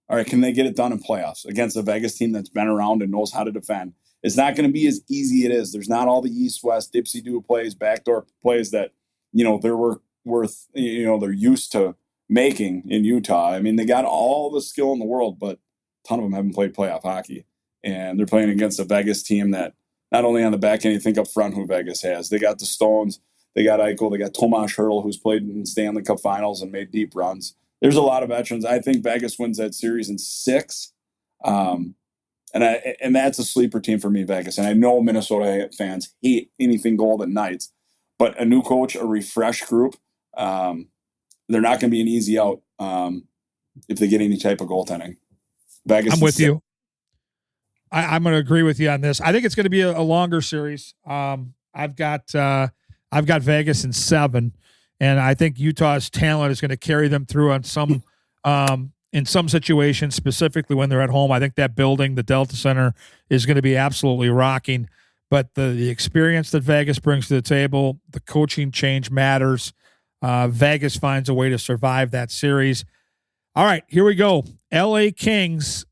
All right, can they get it done in playoffs against a Vegas team that's been around and knows how to defend? It's not going to be as easy as it is. There's not all the east-west dipsy-do plays, backdoor plays that, they're used to making in Utah. They got all the skill in the world, but a ton of them haven't played playoff hockey. And they're playing against a Vegas team that not only on the back end, you think up front who Vegas has. They got the Stones, they got Eichel, they got Tomas Hertl, who's played in Stanley Cup finals and made deep runs. There's a lot of veterans. I think Vegas wins that series in 6. And that's a sleeper team for me, Vegas. And I know Minnesota fans hate anything Golden Knights, but a new coach, a refreshed group, they're not going to be an easy out if they get any type of goaltending. Vegas, I'm with you. I'm going to agree with you on this. I think it's going to be a longer series. I've got Vegas in 7, and I think Utah's talent is going to carry them through on some in some situations, specifically when they're at home. I think that building, the Delta Center, is going to be absolutely rocking. But the experience that Vegas brings to the table, the coaching change matters. Vegas finds a way to survive that series. All right, here we go. L.A. Kings,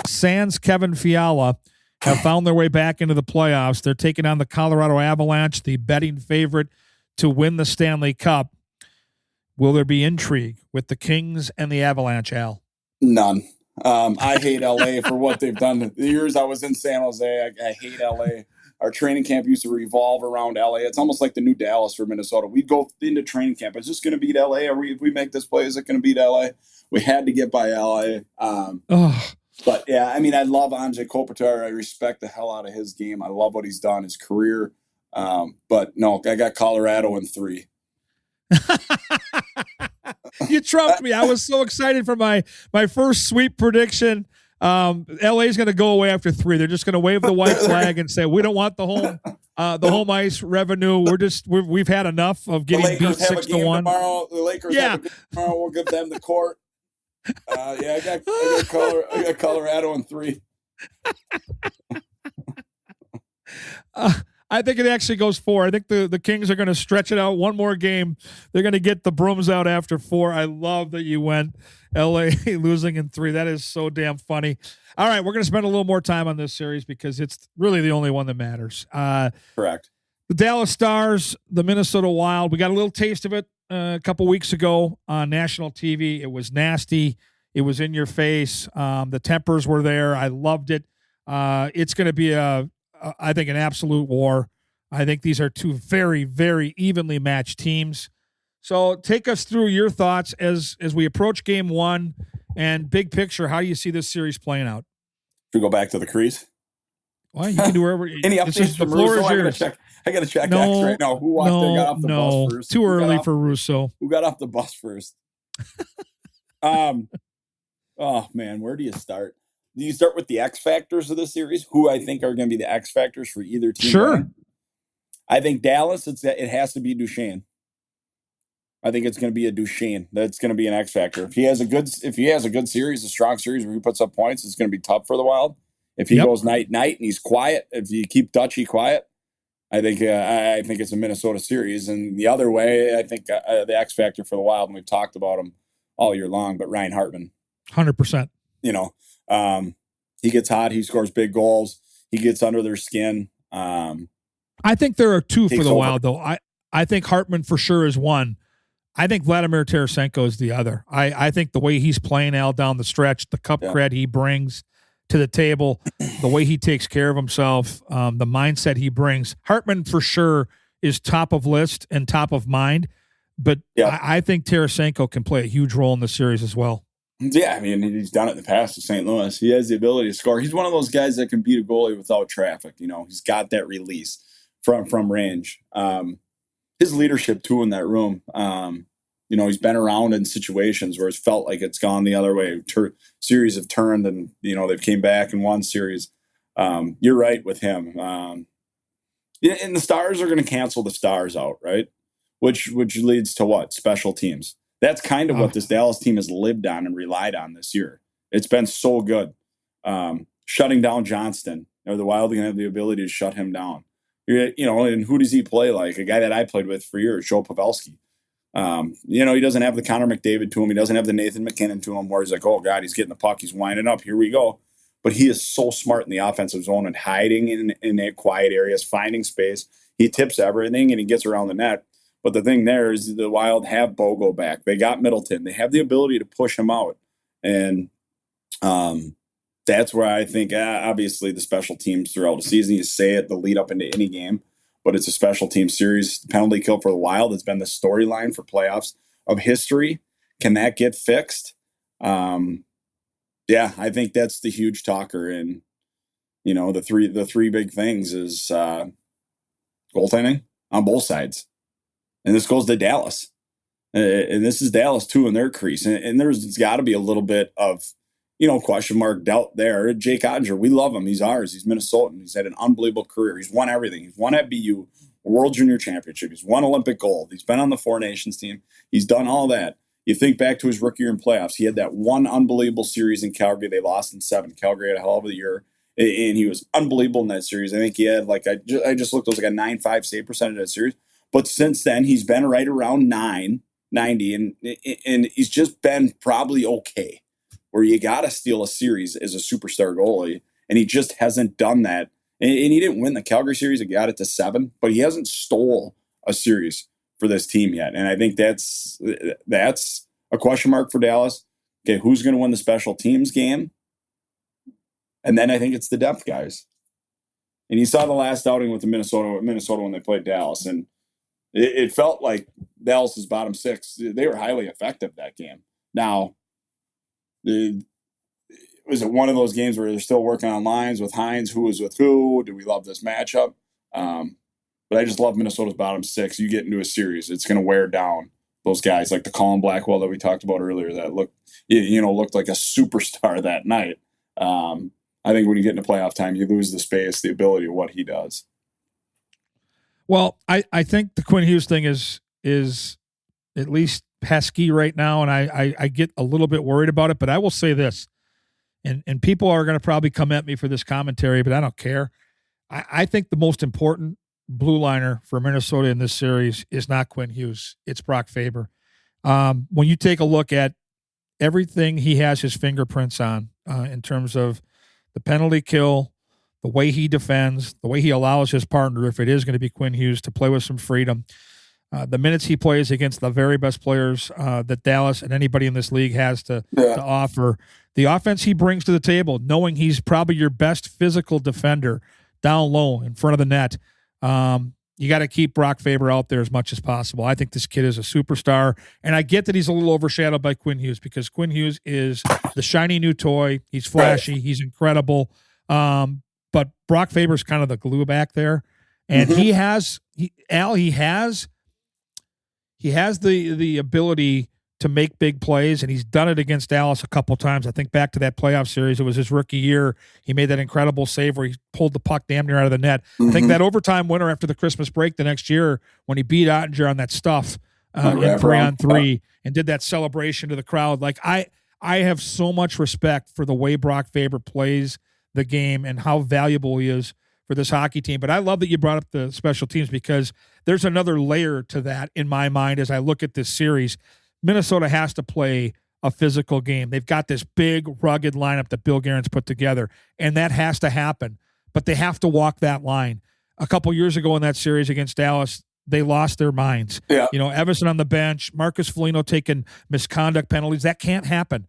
sans Kevin Fiala, have found their way back into the playoffs. They're taking on the Colorado Avalanche, the betting favorite to win the Stanley Cup. Will there be intrigue with the Kings and the Avalanche, Al? None. I hate LA for what they've done. The years I was in San Jose, I hate LA. Our training camp used to revolve around LA. It's almost like the new Dallas for Minnesota. We'd go into training camp. Is this going to beat LA? If we make this play, is it going to beat LA? We had to get by LA. But yeah, I love Anze Kopitar. I respect the hell out of his game. I love what he's done, his career. But no, I got Colorado in 3. You trumped me. I was so excited for my first sweep prediction. LA's going to go away after 3. They're just going to wave the white flag and say, we don't want the home ice revenue. We've had enough of getting beat 6-1 tomorrow. The Lakers have a game tomorrow. We'll give them the court. I got Colorado in 3. I think it actually goes 4. I think the Kings are going to stretch it out one more game. They're going to get the brooms out after 4. I love that you went LA losing in 3. That is so damn funny. All right, we're going to spend a little more time on this series because it's really the only one that matters. Correct. The Dallas Stars, the Minnesota Wild. We got a little taste of it a couple weeks ago on national TV. It was nasty. It was in your face. The tempers were there. I loved it. It's going to be I think, an absolute war. I think these are 2 very, very evenly matched teams. So take us through your thoughts as we approach game 1 and big picture. How do you see this series playing out? Should we go back to the crease? Well, you can do wherever. Any updates from Russo? I got to check X right now. Who got off the bus first? Too early for Russo. Who got off the bus first? Oh, man, where do you start? Do you start with the X factors of the series? Who I think are going to be the X factors for either team? Sure. Winning? I think Dallas. It has to be Duchesne. I think it's going to be a Duchesne. That's going to be an X factor. If he has a good series, a strong series where he puts up points, it's going to be tough for the Wild. If he goes night and he's quiet, if you keep Dutchy quiet, I think it's a Minnesota series. And the other way, I think the X factor for the Wild, and we've talked about him all year long, but Ryan Hartman, 100%. He gets hot. He scores big goals. He gets under their skin. I think there are 2 for the Wild, though. I think Hartman for sure is 1. I think Vladimir Tarasenko is the other. I think the way he's playing out down the stretch, the cup cred he brings to the table, the way he takes care of himself, the mindset he brings. Hartman for sure is top of list and top of mind, but I think Tarasenko can play a huge role in the series as well. Yeah, I mean, he's done it in the past with St. Louis. He has the ability to score. He's one of those guys that can beat a goalie without traffic. He's got that release from range. His leadership, too, in that room. He's been around in situations where it's felt like it's gone the other way. Series have turned and, they've came back and won series. You're right with him. And the Stars are going to cancel the Stars out, right? Which leads to what? Special teams. That's kind of what this Dallas team has lived on and relied on this year. It's been so good. Shutting down Johnston. The Wild are going to have the ability to shut him down. And who does he play like? A guy that I played with for years, Joe Pavelski. He doesn't have the Connor McDavid to him. He doesn't have the Nathan McKinnon to him where he's like, oh, God, he's getting the puck. He's winding up. Here we go. But he is so smart in the offensive zone and hiding in quiet areas, finding space. He tips everything, and he gets around the net. But the thing there is the Wild have Bogo back. They got Middleton. They have the ability to push him out. And that's where I think, obviously, the special teams throughout the season, you say it, the lead up into any game, but it's a special team series. The penalty kill for the Wild has been the storyline for playoffs of history. Can that get fixed? I think that's the huge talker. And, the three big things is goaltending on both sides. And this goes to Dallas. And this is Dallas, too, in their crease. And there's got to be a little bit of, question mark doubt there. Jake Ottinger, we love him. He's ours. He's Minnesotan. He's had an unbelievable career. He's won everything. He's won at BU, World Junior Championship. He's won Olympic gold. He's been on the Four Nations team. He's done all that. You think back to his rookie year in playoffs. He had that one unbelievable series in Calgary. They lost in 7. Calgary had a hell of a year. And he was unbelievable in that series. I think he had, I just looked, it was like a 9.5 save percentage in that series. But since then, he's been right around 990, and he's just been probably okay. Where you got to steal a series as a superstar goalie, and he just hasn't done that. And he didn't win the Calgary series; he got it to 7, but he hasn't stole a series for this team yet. And I think that's a question mark for Dallas. Okay, who's going to win the special teams game? And then I think it's the depth guys. And you saw the last outing with the Minnesota when they played Dallas, and it felt like Dallas's bottom 6. They were highly effective that game. Now, was it one of those games where they're still working on lines with Hines? Who was with who? Do we love this matchup? But I just love Minnesota's bottom 6. You get into a series, it's going to wear down those guys like the Colin Blackwell that we talked about earlier that looked like a superstar that night. I think when you get into playoff time, you lose the space, the ability of what he does. Well, I think the Quinn Hughes thing is at least pesky right now, and I get a little bit worried about it. But I will say this, and people are going to probably come at me for this commentary, but I don't care. I think the most important blue liner for Minnesota in this series is not Quinn Hughes. It's Brock Faber. When you take a look at everything he has his fingerprints on in terms of the penalty kill, the way he defends, the way he allows his partner, if it is going to be Quinn Hughes, to play with some freedom, the minutes he plays against the very best players that Dallas and anybody in this league has to offer, the offense he brings to the table, knowing he's probably your best physical defender down low in front of the net. You got to keep Brock Faber out there as much as possible. I think this kid is a superstar, and I get that he's a little overshadowed by Quinn Hughes because Quinn Hughes is the shiny new toy. He's flashy. He's incredible. But Brock Faber's kind of the glue back there, and he has the ability to make big plays, and he's done it against Dallas a couple times. I think back to that playoff series. It was his rookie year. He made that incredible save where he pulled the puck damn near out of the net. I think that overtime winner after the Christmas break the next year when he beat Ottinger on that stuff in 3-on-3 and did that celebration to the crowd. Like I have so much respect for the way Brock Faber plays the game and how valuable he is for this hockey team. But I love that you brought up the special teams because there's another layer to that in my mind as I look at this series. Minnesota has to play a physical game. They've got this big, rugged lineup that Bill Guerin's put together, and that has to happen. But they have to walk that line. A couple years ago in that series against Dallas, they lost their minds. Yeah. You know, Everson on the bench, Marcus Foligno taking misconduct penalties. That can't happen.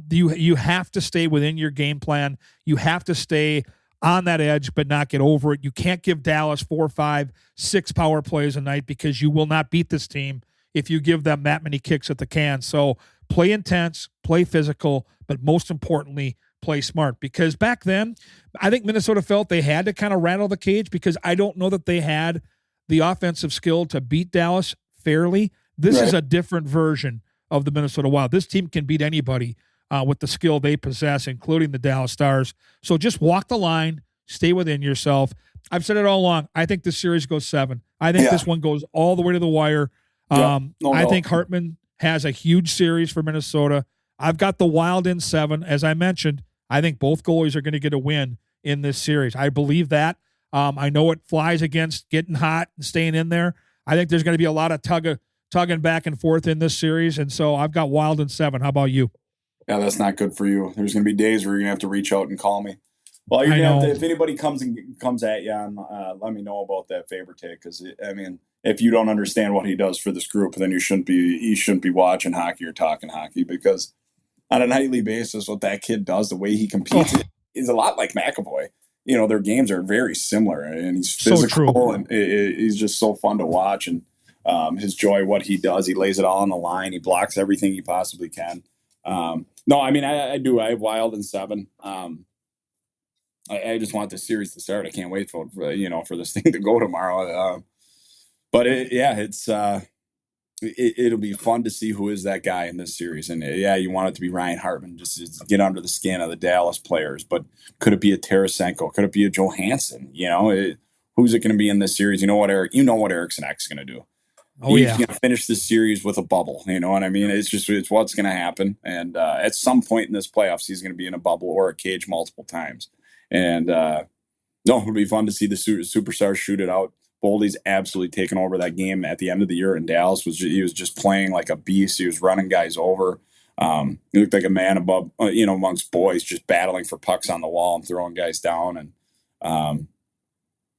You have to stay within your game plan. You have to stay on that edge, but not get over it. You can't give Dallas 4, 5, 6 power plays a night because you will not beat this team if you give them that many kicks at the can. So play intense, play physical, but most importantly, play smart. Because back then, I think Minnesota felt they had to kind of rattle the cage because I don't know that they had the offensive skill to beat Dallas fairly. This is a different version of the Minnesota Wild. This team can beat anybody with the skill they possess, including the Dallas Stars. So just walk the line, stay within yourself. I've said it all along. I think this series goes 7. I think this one goes all the way to the wire. I think Hartman has a huge series for Minnesota. I've got the Wild in 7. As I mentioned, I think both goalies are going to get a win in this series. I believe that. I know it flies against getting hot and staying in there. I think there's going to be a lot of tugging back and forth in this series, and so I've got Wild in 7. How about you? Yeah, that's not good for you. There's going to be days where you're going to have to reach out and call me. Well, you're gonna have to, if anybody comes at you, let me know about that Faber take. Because I mean, if you don't understand what he does for this group, then you shouldn't be watching hockey or talking hockey. Because on a nightly basis, what that kid does, the way he competes, is a lot like McAvoy. You know, their games are very similar, and he's physical, and he's just so fun to watch. And his joy, what he does, he lays it all on the line. He blocks everything he possibly can. No, I mean, I do. I have Wild in 7. I just want this series to start. I can't wait for this thing to go tomorrow. But it'll be fun to see who is that guy in this series. And you want it to be Ryan Hartman, just to get under the skin of the Dallas players. But could it be a Tarasenko? Could it be a Johansson? Who's it going to be in this series? You know what Eriksson Ek's going to do. He's going to finish this series with a bubble. You know what I mean? It's what's going to happen. And at some point in this playoffs, he's going to be in a bubble or a cage multiple times. And it'll be fun to see the superstars shoot it out. Boldy's absolutely taken over that game at the end of the year in Dallas. He was just playing like a beast. He was running guys over. He looked like a man above, amongst boys, just battling for pucks on the wall and throwing guys down. And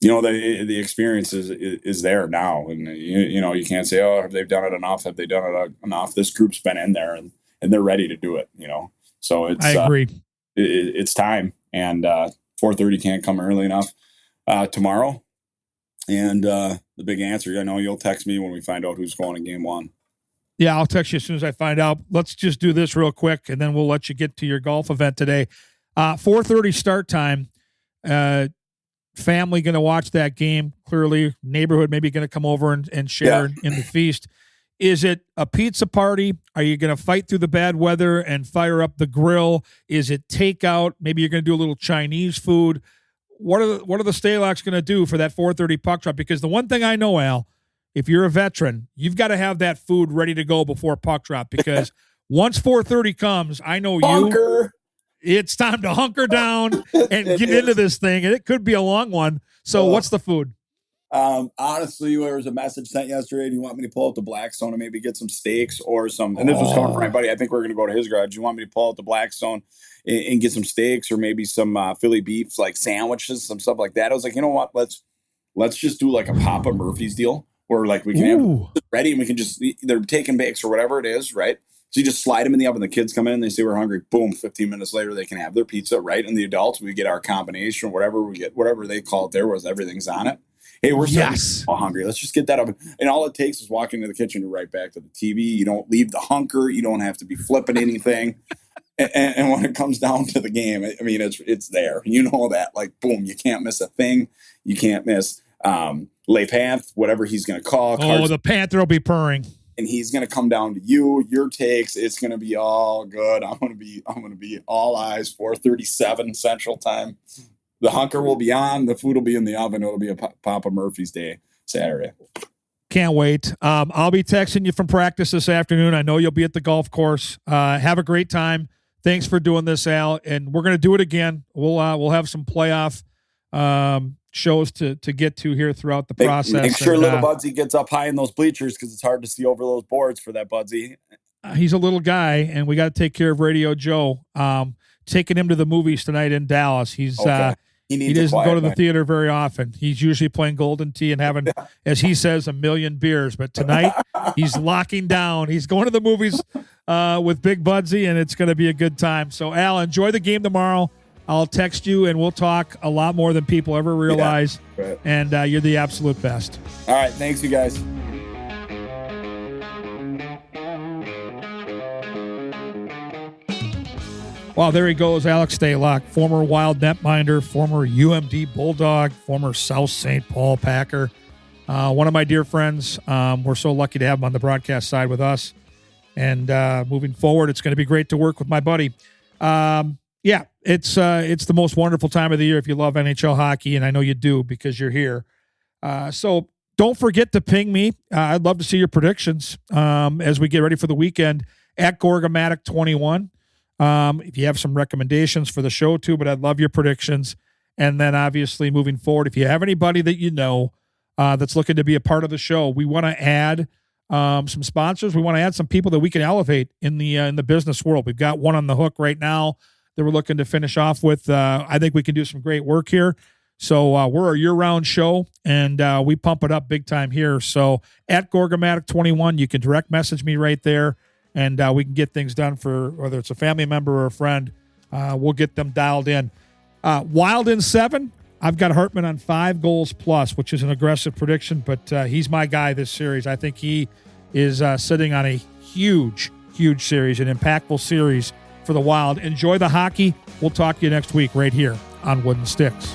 the experience is there now. And you can't say, oh, have they done it enough? Have they done it enough? This group's been in there and they're ready to do it. So it's I agree. It's time. And 4:30 can't come early enough tomorrow. And the big answer, I know you'll text me when we find out who's going in game 1. Yeah, I'll text you as soon as I find out. Let's just do this real quick, and then we'll let you get to your golf event today. 4:30 start time. Family going to watch that game. Clearly, neighborhood maybe going to come over and share in the feast. Is it a pizza party? Are you going to fight through the bad weather and fire up the grill? Is it takeout? Maybe you're going to do a little Chinese food. What are the Stalocks going to do for that 4:30 puck drop? Because the one thing I know, Al, if you're a veteran, you've got to have that food ready to go before puck drop, because once 4:30 comes, I know it's time to hunker down and get into this thing, and it could be a long one. So what's the food? Honestly, there was a message sent yesterday. Do you want me to pull out the Blackstone and maybe get some steaks or some? And this was coming from my buddy. I think we're going to go to his garage. Do you want me to pull out the Blackstone and get some steaks or maybe some Philly beef, like sandwiches, some stuff like that? I was like, you know what? Let's just do like a Papa Murphy's deal, where like we can have it ready and we can just, they're taking bakes or whatever it is, right? So you just slide them in the oven. The kids come in, they say we're hungry. Boom, 15 minutes later, they can have their pizza, right? And the adults, we get our combination, whatever we get, whatever they call it there, was everything's on it. Hey, we're so hungry. Let's just get that up. And all it takes is walking into the kitchen and right back to the TV. You don't leave the hunker. You don't have to be flipping anything. And when it comes down to the game, I mean, it's there. You know that. Like, boom, you can't miss a thing. You can't miss Le Panth, whatever he's going to call. The Panther will be purring. And he's going to come down to you, your takes. It's going to be all good. I'm going to be all eyes. 4:37 Central Time. The hunker will be on. The food will be in the oven. It'll be a Papa Murphy's Day Saturday. Can't wait. I'll be texting you from practice this afternoon. I know you'll be at the golf course. Have a great time. Thanks for doing this, Al. And we're going to do it again. We'll have some playoff shows to get to here throughout the process. Make sure little Budsy gets up high in those bleachers, because it's hard to see over those boards for that Budsy. He's a little guy, and we got to take care of Radio Joe. Taking him to the movies tonight in Dallas. He doesn't go to the theater very often. He's usually playing Golden Tee and having, as he says, a million beers. But tonight, he's locking down. He's going to the movies with Big Budsy, and it's going to be a good time. So, Al, enjoy the game tomorrow. I'll text you, and we'll talk a lot more than people ever realize. Yeah, right. And you're the absolute best. All right. Thanks, you guys. Wow, there he goes, Alex Stalock, former Wild netminder, former UMD Bulldog, former South St. Paul Packer. One of my dear friends. We're so lucky to have him on the broadcast side with us. And moving forward, it's going to be great to work with my buddy. It's the most wonderful time of the year if you love NHL hockey, and I know you do because you're here. So don't forget to ping me. I'd love to see your predictions as we get ready for the weekend at Gorgomatic21. If you have some recommendations for the show too, but I'd love your predictions. And then obviously moving forward, if you have anybody that you know that's looking to be a part of the show, we want to add some sponsors. We want to add some people that we can elevate in the business world. We've got one on the hook right now that we're looking to finish off with. I think we can do some great work here. So we're a year-round show, and we pump it up big time here. So at Gorgomatic21, you can direct message me right there. And we can get things done for whether it's a family member or a friend. We'll get them dialed in. Wild in 7. I've got Hartman on 5 goals plus, which is an aggressive prediction, but he's my guy this series. I think he is sitting on a huge, huge series, an impactful series for the Wild. Enjoy the hockey. We'll talk to you next week right here on Wooden Sticks.